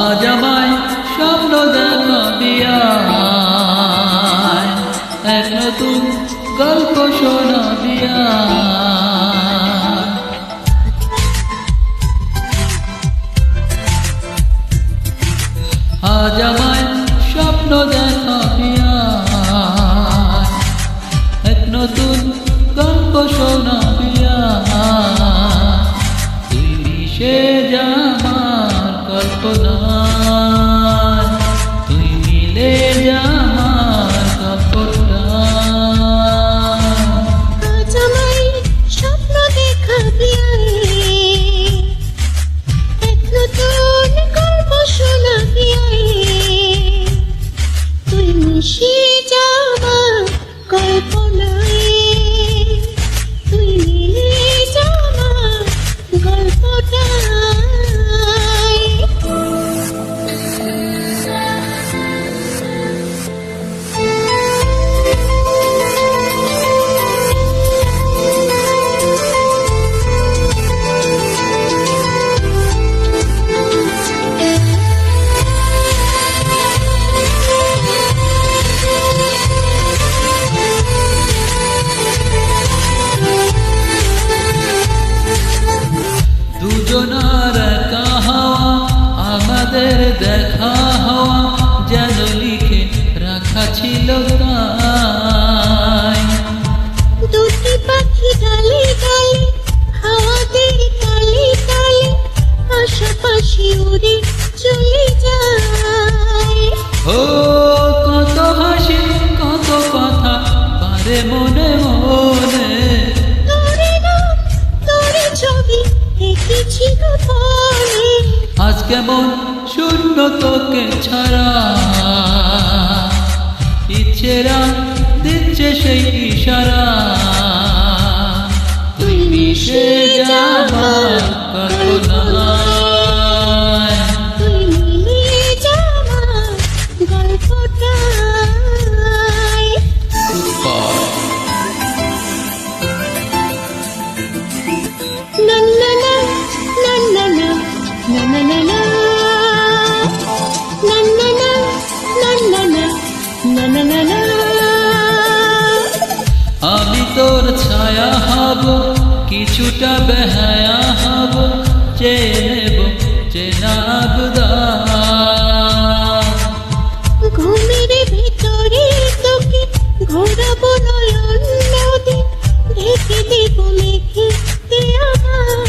আজ আমায় স্বপ্ন দেখাবি আয়, এক নতুন গল্প শোনাবি আয়। আজ আমায় স্বপ্ন দেখাবি আয়, এক নতুন গল্প শোনাবি আয়। তুই মিশে যা আমার কল্পনায়, তুই মিলে যা আমার কল্পনায়। আজ আমায় স্বপ্ন দেখাবি আয়, এক নতুন গল্প শোনাবি আয়। তুই মিশে যা আমার কল্পনায়, তুই মিলে যা আমার গল্পটায়। দুজনার একা হওয়া, আমাদের দেখা হওয়া যেন লিখে রাখা ছিল তাই। দুটি পাখি ডালে ডালে, হাওয়াতে তালে তালে, পাশাপাশি উড়ে চলে যায়। ও কত হাসি কত কথা পারে মনে মনে, তোরে নাম তোরে ছবি এঁকেছি গোপনে। আজ কেমন শূন্য তোকে ছাড়া, ইচ্ছেরা দিচ্ছে সেই ইশারা। তুই মিশে যা আমার কল্পনায়, তুই মিলে যা আমার গল্পটায়। সুপার। না না না না না না না না না না না না না না না না না না না। আমি তোর ছায়া হব, কিছুটা বেহায়া হব, চেয়ে নেব চেনা আবদার। ঘুমের ভিতরে তোকে ঘোরাবো নয়ন নদী, ঢেকে দেব মেঘে আমার।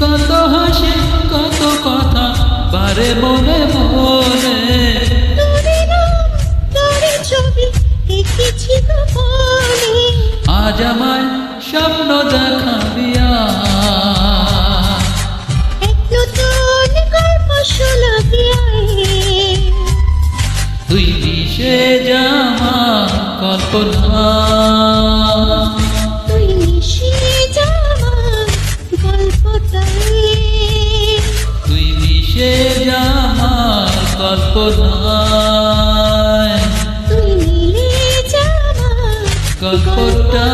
কত হাসি কত কথা পারে মনে মনে, তোরে নাম তোরে ছবি এঁকেছি গোপনে। আজ আমায় স্বপ্ন দেখাবি আয়, এক নতুন গল্প শোনাবি আয়। তুই মিশে যা আমার কল্পনায়, তুই মিশে যা আমার গল্পটায়। তুই মিশে যা আমার কল্পনায়, তুই মিলে যা আমার গল্পটা।